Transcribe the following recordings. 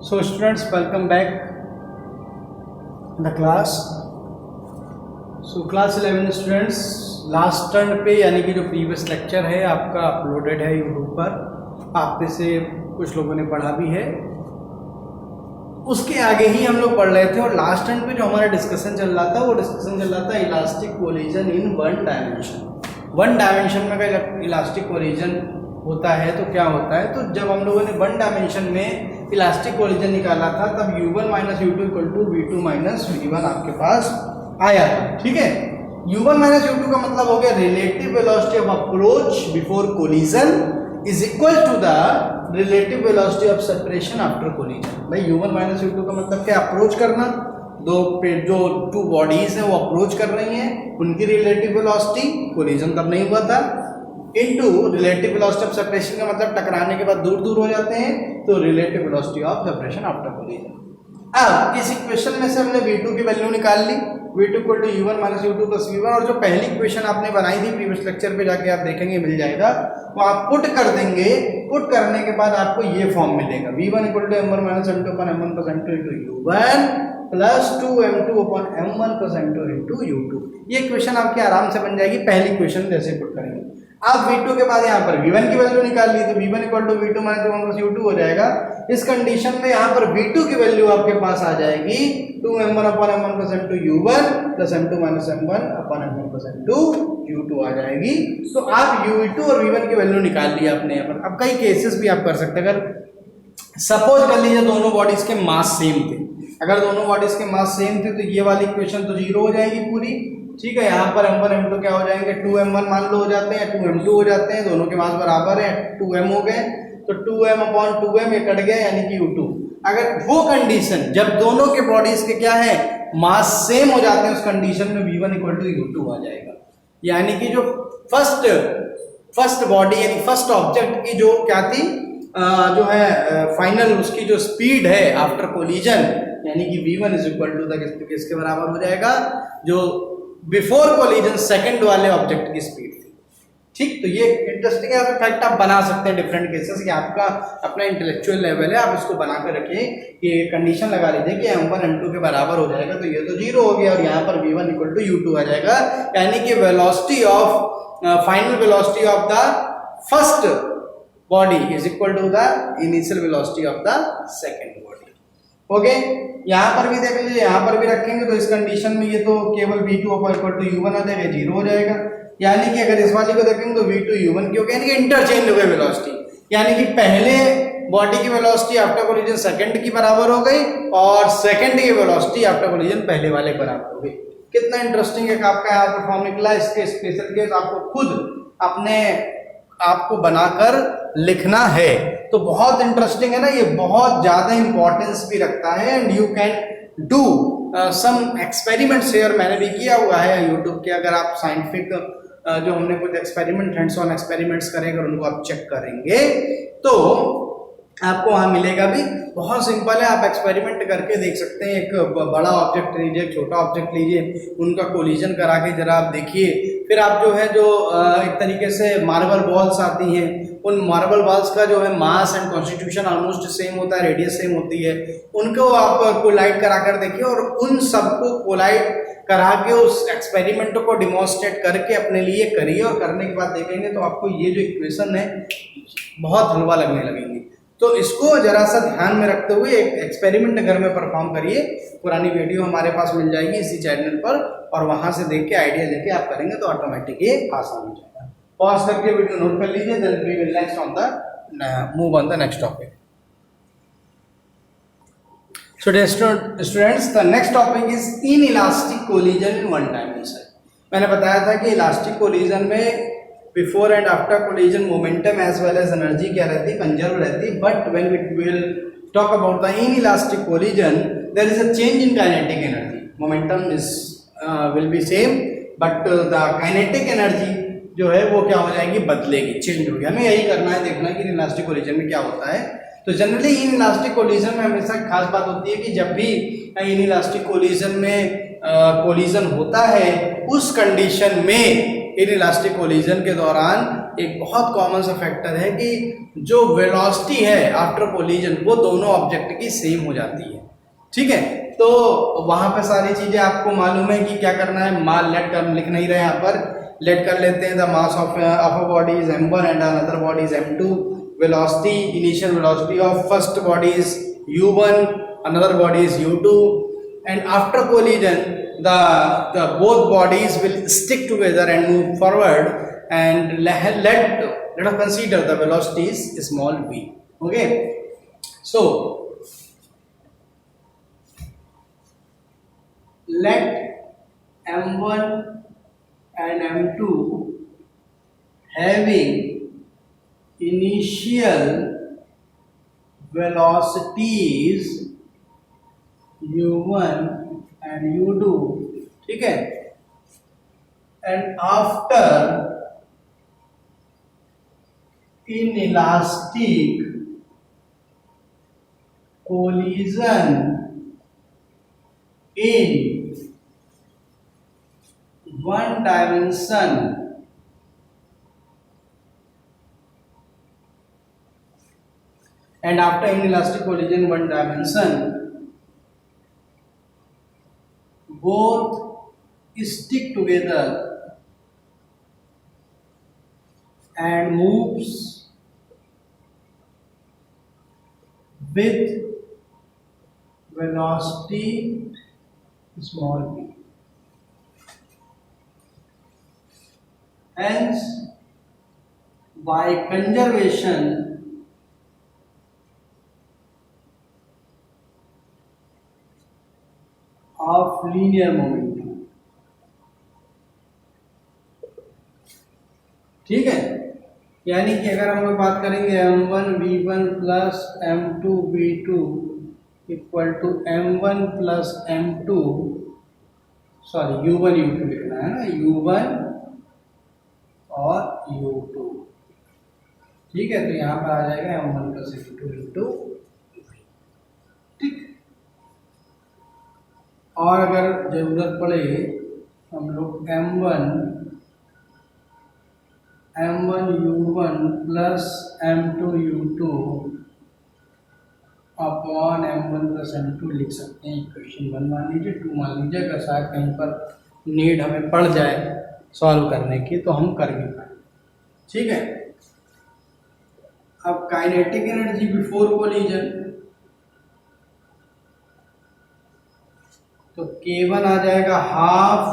So students, welcome back the class. So class 11 students, last turn पे यानी कि जो प्रीवियस लेक्चर है आपका अपलोडेड है यूट्यूब पर, आप में से कुछ लोगों ने पढ़ा भी है। उसके आगे ही हम लोग पढ़ रहे थे और लास्ट टर्न पे जो हमारा डिस्कशन चल रहा था वो डिस्कशन चल रहा था elastic collision in one dimension. One dimension में अगर इलास्टिक कोलिजन होता है तो क्या होता है, तो जब हम लोगों ने वन डायमेंशन में इलास्टिक कोलिजन निकाला था तब u1 minus u2 equal to v2 minus v1 आपके पास आया था। ठीक है, u1 माइनस u2 का मतलब हो गया relative velocity of approach before collision is equal to the relative velocity of separation after collision. भाई u1 माइनस u2 का मतलब क्या, अप्रोच करना, जो टू बॉडीज हैं वो अप्रोच कर रही हैं, उनकी रिलेटिव वेलोसिटी, कोलिजन तब नहीं हुआ था, into relative velocity of separation का मतलब टकराने के बाद दूर दूर हो जाते हैं, तो relative velocity of separation after collision. अब इस इक्वेशन में से हमने v2 की वैल्यू निकाल ली, v2 equal to u1 minus u2 plus v1, और जो पहली इक्वेशन आपने बनाई थी प्रीवियस लेक्चर पे जाके आप देखेंगे मिल जाएगा, वो आप पुट कर देंगे। पुट करने के बाद आपको ये फॉर्म मिलेगा, v1 equal to m1 minus m2 upon m1 plus m2 into u1 plus 2m2 upon m1 plus m2 into u2। ये इक्वेशन आपकी आराम से बन जाएगी पहली इक्वेशन जैसे पुट करेंगे। अब v2 के बाद यहाँ पर v1 की वैल्यू निकाल ली, तो v1 equal to v2 minus m1 plus u2 हो जाएगा। इस कंडीशन में यहाँ पर v2 की वैल्यू आपके पास आ जाएगी 2m1 अपन m1 plus m2 u1 plus m2 minus m1 अपन m1 प्लस m2 u2 आ जाएगी। तो आप u2 और v1 की वैल्यू निकाल ली आपने यहाँ पर। अब कई केसेस भी आप कर सकते हैं, अगर सपोज कर लीजिए दोनों बॉडीज के मास सेम थे, अगर दोनों बॉडीज के मास सेम थे तो ये वाली इक्वेशन तो जीरो हो जाएगी पूरी। ठीक है, यहाँ पर m1 m2 क्या हो जाएंगे, 2m1 मान लो हो जाते हैं, 2m2 हो जाते हैं, दोनों के मास बराबर है, 2m हो गए, तो 2m अपॉन 2m ये कट गया यानी कि u2। अगर वो कंडीशन जब दोनों के बॉडीज के क्या है मास सेम हो जाते हैं, उस कंडीशन में v1 इक्वल टू u2 आ जाएगा। यानी कि जो फर्स्ट बॉडी यानी फर्स्ट ऑब्जेक्ट की जो क्या थी, जो है फाइनल उसकी जो स्पीड है आफ्टर कोलिजन, यानी कि v1 इज इक्वल टू किसके बराबर हो जाएगा, जो बिफोर कोलिजन सेकंड वाले ऑब्जेक्ट की स्पीड थी। ठीक, तो ये इंटरेस्टिंग है, फैक्ट आप बना सकते हैं डिफरेंट केसेस कि आपका अपना इंटेलेक्चुअल लेवल है, आप इसको बना कर रखिए कि कंडीशन लगा लीजिए कि m1 m2 के बराबर हो जाएगा, तो ये तो जीरो हो गया और यहाँ पर v1 इक्वल टू u2 आ जाएगा। यानी कि velocity of final velocity of the first body is equal to the initial velocity of the second body. Okay, यहाँ पर भी देख लीजिए, यहाँ पर भी रखेंगे तो इस कंडीशन में ये तो केवल v2 इक्वल टू u1 आ जाएगा, जीरो हो जाएगा। यानी कि अगर इस वाली को देखेंगे तो v2 u1 की हो गया, यानी कि इंटरचेंज हो गई वेलोसिटी, यानी कि पहले बॉडी की वेलोसिटी आफ्टर कोलिजन सेकंड की बराबर हो गई और सेकंड की वेलोसिटी आफ्टर कोलिजन पहले वाले बराबर हो गई। कितना इंटरेस्टिंग है, आपका यहाँ पर फॉर्म निकला। इसके स्पेशल केस आपको खुद अपने आपको बनाकर लिखना है, तो बहुत इंटरेस्टिंग है ना, ये बहुत ज्यादा इंपॉर्टेंस भी रखता है। And you can do some experiments here, मैंने भी किया हुआ है यूट्यूब के, अगर आप साइंटिफिक जो हमने कुछ एक्सपेरिमेंट हैंड्स ऑन एक्सपेरिमेंट्स करें, अगर उनको आप चेक करेंगे तो आपको वहां मिलेगा भी। बहुत सिंपल है, आप एक्सपेरिमेंट करके देख सकते हैं। एक बड़ा ऑब्जेक्ट लीजिए, एक छोटा ऑब्जेक्ट लीजिए, उनका कोलिजन करा के जरा आप देखिए। फिर आप जो है जो एक तरीके से मार्बल बॉल्स आती हैं, उन मार्बल बॉल्स का जो है mass and constitution almost same होता है, रेडियस सेम होती है, उनको आप कोलाइड करा कर देखिए और उन सबको कोलाइड करा के उस एक्सपेरिमेंट को डिमॉन्स्ट्रेट करके अपने लिए करिए, और करने के बाद देखेंगे तो आपको ये जो इक्वेशन है बहुत हलवा लगने लगेंगी। तो इसको जरा सा ध्यान में रखते हुए एक एक्सपेरिमेंट घर में परफॉर्म करिए। पुरानी वीडियो हमारे पास मिल जाएगी इसी चैनल पर, और वहां से देख के आइडिया लेके आप करेंगे तो ऑटोमेटिक ये आसान हो जाएगा। पॉज करके वीडियो नोट कर लीजिए, then we will next on the move on the next topic. So dear students, the next topic is inelastic collision in one dimension। मैंने बताया था कि इलास्टिक कोलिजन में before and after collision momentum as well as energy क्या रहती है, conserve रहती है। But when we will talk about the inelastic collision there is a change in kinetic energy. Momentum is will be same but the kinetic energy जो है वो क्या हो जाएगी, बदलेगी, चेंज होगी। हमें यही करना है, देखना है कि इनइलास्टिक कोलिजन में क्या होता है। तो जनरली इनइलास्टिक कोलिजन में हमेशा खास बात होती है कि जब भी इनइलास्टिक कोलिजन में कोलिजन होता है, उस कंडीशन में इनइलास्टिक कोलिजन के दौरान एक बहुत कॉमन सा फैक्टर है कि जो वेलोसिटी है आफ्टर कोलिजन वो दोनों ऑब्जेक्ट की सेम हो जाती है। ठीक है, तो वहां पे सारी चीजें आपको मालूम है कि क्या करना है। मान लेट कर लिख नहीं रहे यहाँ पर, लेट कर लेते हैं। The mass of a body is m1 and another body is m2। Velocity, initial velocity of first body is u1, another body is u2, and after collision the both bodies will stick together and move forward, and let us consider the velocity is small v. Okay, so let m1 and m2 having initial velocities u1 and u2, ठीक है, and after inelastic collision in one dimension and after inelastic collision one dimension, both stick together and moves with velocity small v. Hence, by conservation of linear momentum, ठीक है, यानी कि अगर हम लोग बात करेंगे m1 v1 plus m2 v2 equal to m1 plus m2, sorry u1 u2 लिखना है ना, u1 और u2, ठीक है, तो यहाँ पर आ जाएगा m1 प्लस m2 इंटू, ठीक। और अगर जरूरत पड़े हम लोग m1 u1 plus m2 u2 upon m1 plus m2 लिख सकते हैं। इक्वेशन 1 मान लीजिए, 2 मान लीजिए। अगर शायद कहीं पर नीड हमें पड़ जाए सॉल्व करने की तो हम कर भी पाए, ठीक है। अब काइनेटिक एनर्जी बिफोर कोलिजन, तो K1 आ जाएगा half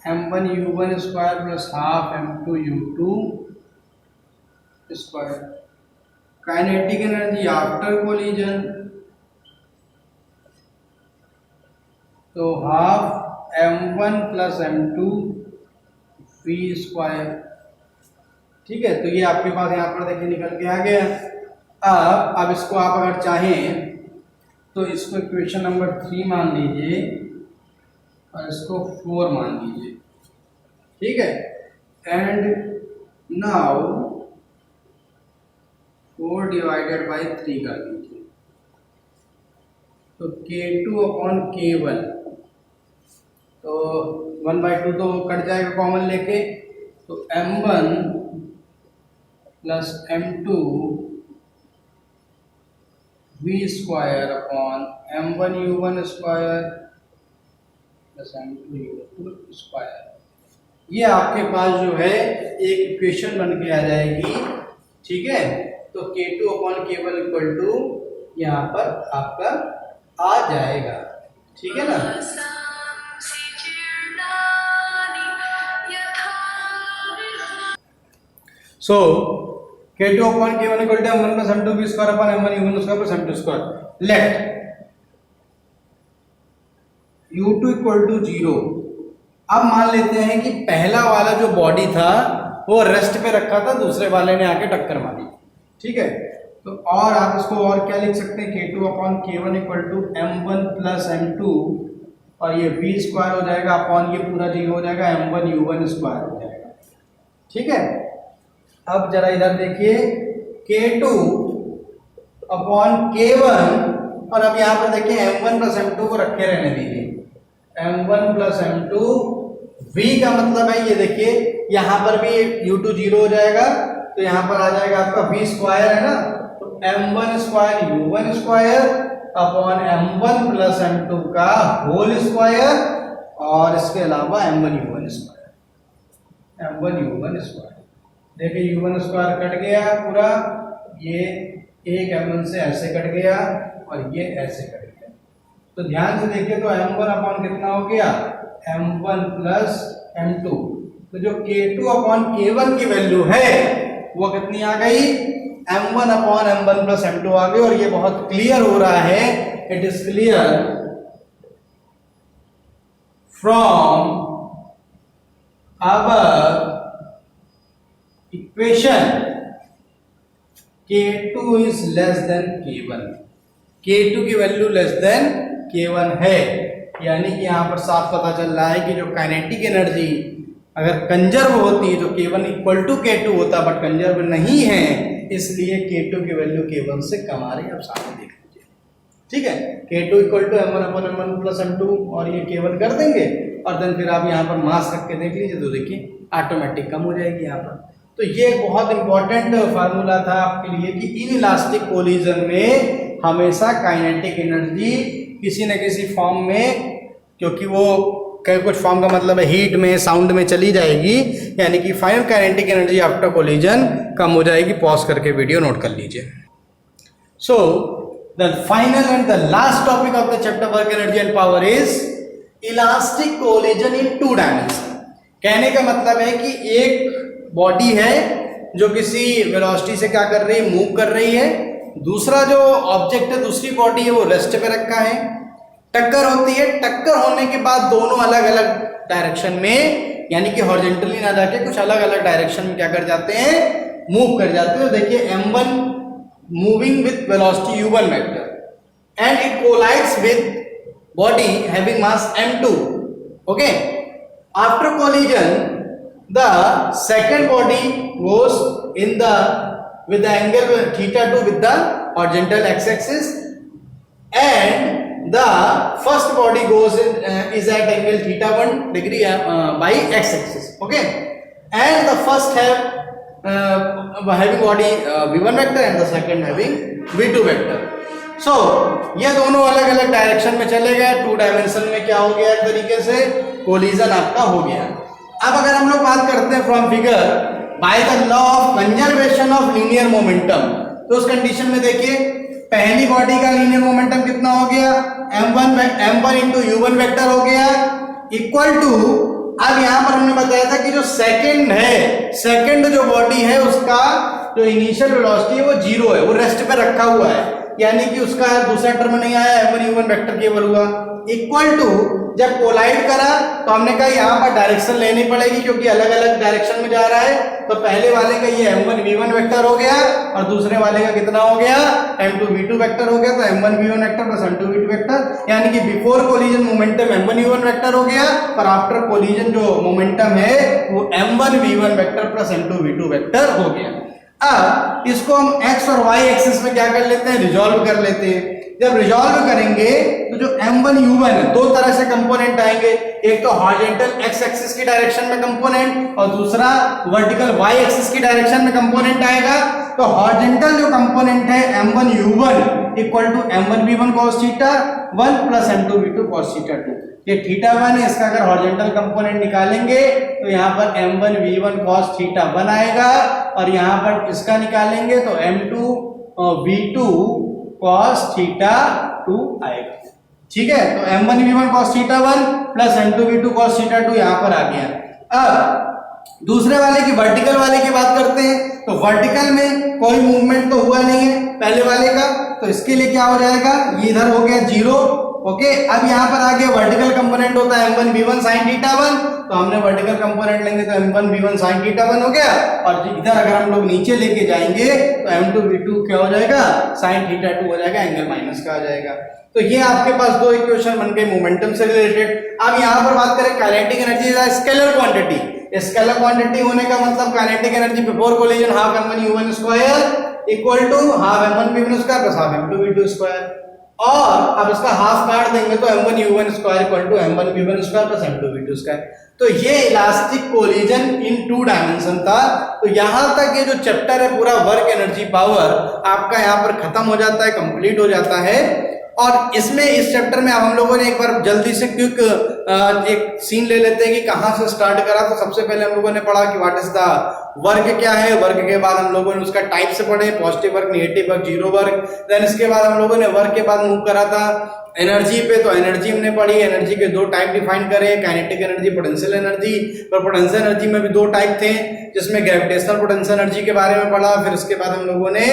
m1 u1 square plus half m2 u2 square. Kinetic energy after collision, तो half m1 plus m2 v square, ठीक है। तो ये आपके पास यहाँ पर देखिए निकल के आ गया। अब इसको आप अगर चाहें तो इसको इक्वेशन नंबर 3 मान लीजिए और इसको 4 मान लीजिए, ठीक है। एंड नाउ 4 डिवाइडेड बाई 3 कर दीजिए, तो K2 अपॉन K1, तो 1/2 तो कट जाएगा कॉमन लेके, तो m1 plus m2 v square upon m1 u1 square plus m2 u2 square. ये आपके पास जो है एक इक्वेशन बन के आ जाएगी, ठीक है। तो K2 upon K1 equal to यहाँ पर आपका आ जाएगा, ठीक है ना। सो K2 upon K1 equal to m1 plus m2 v square upon m1 u1 square plus m2 square. Let u2 equal to 0। अब मान लेते हैं कि पहला वाला जो बॉडी था वो रेस्ट पे रखा था, दूसरे वाले ने आके टक्कर मारी, ठीक है। तो और आप इसको और क्या लिख सकते हैं, K2 upon K1 equal to m1 plus m2, और ये v स्क्वायर हो जाएगा अपॉन ये पूरा 0 हो जाएगा, m1 u1 स्क्वायर हो जाएगा, ठीक है। अब जरा इधर देखिए, K2 अपॉन K1, और अब यहाँ पर देखिए m1 प्लस m2 को रखे रहने दीजिए, m1 प्लस m2 v का मतलब है ये देखिए यहाँ पर भी u2 0 हो जाएगा, तो यहाँ पर आ जाएगा आपका v स्क्वायर है ना, तो m1 square u1 square upon m1 plus m2 का होल स्क्वायर, और इसके अलावा m1 u1 square, m1 u1 square. देखिए u1 स्क्वायर कट गया पूरा, ये एक m1 से ऐसे कट गया और ये ऐसे कट गया। तो ध्यान से देखिए तो m1 अपॉन कितना हो गया, m1 प्लस m2, तो जो k2 अपॉन k1 की वैल्यू है वो कितनी आ गई, m1 upon m1 plus m2 आ गई। और ये बहुत क्लियर हो रहा है, it is clear from our equation k2 is less than k1, k2 की वैल्यू लेस देन k1 है, यानी कि यहां पर साफ पता चल रहा है कि जो काइनेटिक एनर्जी अगर कंजर्व होती है तो k1 इक्वल टू k2 होता, बट कंजर्व नहीं है, इसलिए k2 की वैल्यू k1 से कम आ रही है। अब सामने देख लीजिए, ठीक है, k2 equal to m1 upon m1 plus m2, और ये k1 कर देंगे, और देन फिर आप यहाँ पर मास रख के देख लीजिए तो देखिए ऑटोमेटिक कम हो जाएगी यहाँ पर। तो ये एक बहुत इंपॉर्टेंट फार्मूला था आपके लिए कि इन इलास्टिक कोलिजन में हमेशा काइनेटिक एनर्जी किसी न किसी फॉर्म में, क्योंकि वो कुछ फॉर्म का मतलब है हीट में, साउंड में चली जाएगी, यानी कि final kinetic energy after collision कम हो जाएगी। पॉज करके वीडियो नोट कर लीजिए। So the final and the last topic of the chapter work energy and power is elastic collision in 2 dimension. कहने का मतलब है कि एक बॉडी है जो किसी वेलोसिटी से क्या कर रही है, मूव कर रही है, दूसरा जो ऑब्जेक्ट है, दूसरी बॉडी है, वो रेस्ट पे रखा है, टक्कर होती है, टक्कर होने के बाद दोनों अलग अलग डायरेक्शन में, यानी कि हॉरिजॉन्टली ना जाके कुछ अलग अलग डायरेक्शन में क्या कर जाते हैं, मूव कर जाते हैं। तो देखिए m1 moving with velocity u1 vector and it collides with body having mass m2, okay. After collision the second body goes in the with the angle theta2 with the horizontal x-axis, and the first body goes in, is at angle theta1 degree by x-axis, okay, and the first have having body v1 vector and the second having v2 vector. So ये दोनों अलग अलग direction में चले गए, 2 dimension में क्या हो गया, एक तरीके से कोलिजन आपका हो गया। अब अगर हम लोग बात करते हैं from figure by the law of conservation of linear momentum, तो उस कंडीशन में देखिए पहली बॉडी का लीनियर मोमेंटम कितना हो गया, m1 इंटू u1 वेक्टर हो गया, इक्वल टू, अब यहां पर हमने बताया था कि जो सेकंड है, सेकंड जो बॉडी है उसका जो इनिशियल वेलोसिटी है वो 0 है, वो रेस्ट पे रखा हुआ है, यानी कि उसका दूसरा टर्म नहीं आया, m1 u1 वेक्टर केवल हुआ, इक्वल टू जब कोलाइड करा तो हमने कहा यहाँ पर डायरेक्शन लेनी पड़ेगी क्योंकि अलग अलग डायरेक्शन में जा रहा है, तो पहले वाले का ये m1 v1 वेक्टर हो गया और दूसरे वाले का कितना हो गया, m2 v2 वेक्टर हो गया, तो m1 v1 vector plus m2 v2 vector, यानी कि before collision momentum m1 v1 vector हो गया, और आफ्टर कोलिजन जो मोमेंटम है वो m1 v1 vector plus m2 v2 vector हो गया। अब इसको हम x और y एक्सिस में क्या कर लेते हैं, रिजॉल्व कर लेते हैं। जब रिजॉल्व करेंगे तो जो m1 u1 है, 2 तरह से कंपोनेंट आएंगे, एक तो हॉरिजॉन्टल x एक्सिस की डायरेक्शन में कंपोनेंट और दूसरा वर्टिकल y एक्सिस की डायरेक्शन में कंपोनेंट आएगा। तो हॉरिजॉन्टल जो कंपोनेंट है m1 u1 equal to m1 v1 cos theta 1 plus m2 v2 cos theta 2, ये थीटा 1 है, इसका अगर हॉरिजॉन्टल कंपोनेंट निकालेंगे तो यहाँ पर m1 v1 cos थीटा 1 आएगा, और यहाँ पर इसका निकालेंगे तो m2 v2 cos थीटा 2 आएगा, ठीक है। तो m1 v1 cos theta 1 plus m2 v2 cos theta 2 यहाँ पर आ गया। अब दूसरे वाले की, वर्टिकल वाले की बात करते हैं, तो वर्टिकल में कोई मूवमेंट तो हुआ नहीं है पहले वाले का, तो इसके लिए क्या हो जाएगा, ये इधर हो गया 0, ओके। अब यहाँ पर आगे वर्टिकल कंपोनेंट होता है m1 v1 sin थीटा 1, तो हमने वर्टिकल कंपोनेंट लेंगे तो m1 v1 sin थीटा 1 हो गया, और इधर अगर हम लोग नीचे लेके जाएंगे तो m2 v2 क्या हो जाएगा, sin थीटा 2 हो जाएगा, एंगल माइनस का आ जाएगा। तो ये आपके पास 2 इक्वेशन बन गए मोमेंटम से रिलेटेड। अब यहाँ पर बात करें kinetic energy is scalar quantity, scalar quantity होने का मतलब kinetic energy before collision half m1 u1 square equal to half m1 v1 square plus half m2 v2 square, और अब इसका हाफ काट देंगे तो m1 u1 square equal to m1 v1 square plus m2 v2 square. तो ये elastic collision in 2 dimension था। तो यहां तक ये जो चैप्टर है पूरा वर्क एनर्जी पावर आपका यहाँ पर खत्म हो जाता है, कंप्लीट हो जाता है। और इसमें इस चैप्टर में अब हम लोगों ने एक बार जल्दी से क्विक एक सीन ले लेते हैं कि कहां से स्टार्ट करा। तो सबसे पहले हम लोगों ने पढ़ा कि व्हाट इज द वर्क क्या है, वर्क के बाद हम लोगों ने उसका टाइप से पढ़े, positive work, negative work, zero work. Then इसके बाद हम लोगों ने वर्क के बाद मूव करा था एनर्जी पे। तो एनर्जी हमने पढ़ी, एनर्जी के 2 टाइप डिफाइन करे, काइनेटिक एनर्जी, पोटेंशियल एनर्जी। पर पोटेंशियल एनर्जी में भी 2 टाइप थे, जिसमें ग्रेविटेशनल पोटेंशियल एनर्जी के बारे में पढ़ा। फिर इसके बाद हम लोगों ने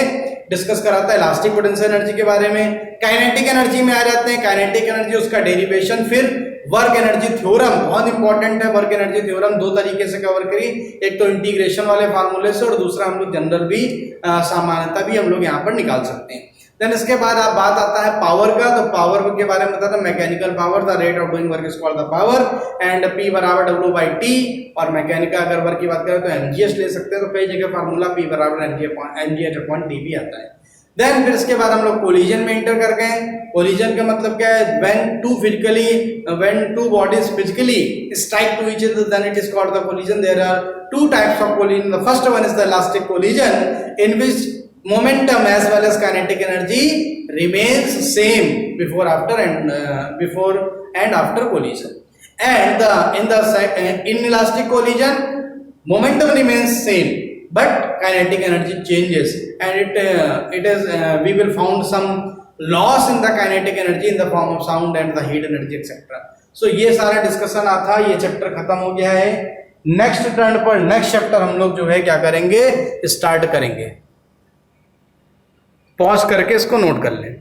डिस्कस करा था इलास्टिक पोटेंशियल एनर्जी के बारे में। काइनेटिक एनर्जी में आ जाते हैं, काइनेटिक एनर्जी उसका डेरिवेशन, फिर वर्क एनर्जी थ्योरम बहुत इंपॉर्टेंट है। वर्क एनर्जी थ्योरम 2 तरीके से कवर करी, एक तो इंटीग्रेशन वाले फार्मूले से और दूसरा हम लोग जनरल भी सामान्यता भी हम लोग यहाँ पर निकाल सकते हैं। देन इसके बाद आप बात आता है पावर का। तो पावर के बारे में बताता mechanical power, the rate of doing work is called the power and P बराबर W/T। और मैकेनिकल अगर वर्क की बात करें तो NGS ले सकते हैं। तो कई जगह फार्मूला P बराबर NGH/T भी आता है। देन फिर इसके बाद हम लोग कोलिजन में एंटर कर गए। कोलिजन का मतलब क्या है, when two bodies physically strike to each other then it is called the collision. There are 2 types of collision. The first one is the elastic collision in which momentum as well as kinetic energy remains same before and after collision. And in elastic collision momentum remains same but kinetic energy changes, and we will found some loss in the kinetic energy in the form of sound and the heat energy etc. So ये सारा discussion आता, ये chapter खत्म हो गया है। Next turn पर next chapter हम लोग जो है क्या करेंगे, स्टार्ट करेंगे। पॉज करके इसको नोट कर लें।